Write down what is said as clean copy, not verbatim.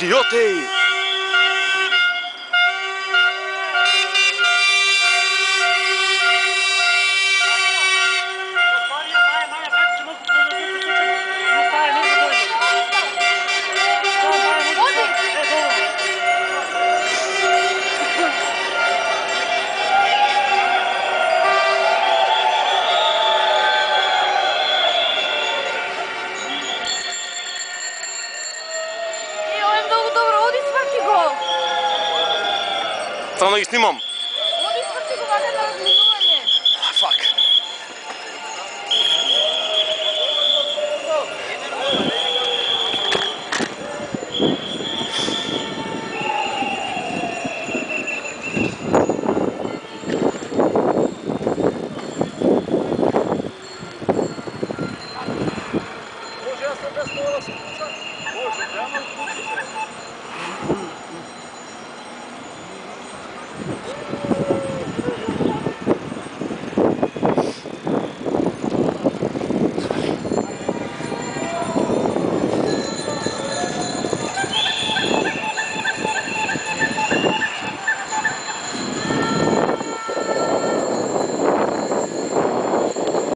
Idioty! Samo da ih snimam. Odi svaki go vada na razminuvanje. Fuck. Može ja sam bez kola spucam? Može, prema u kuću.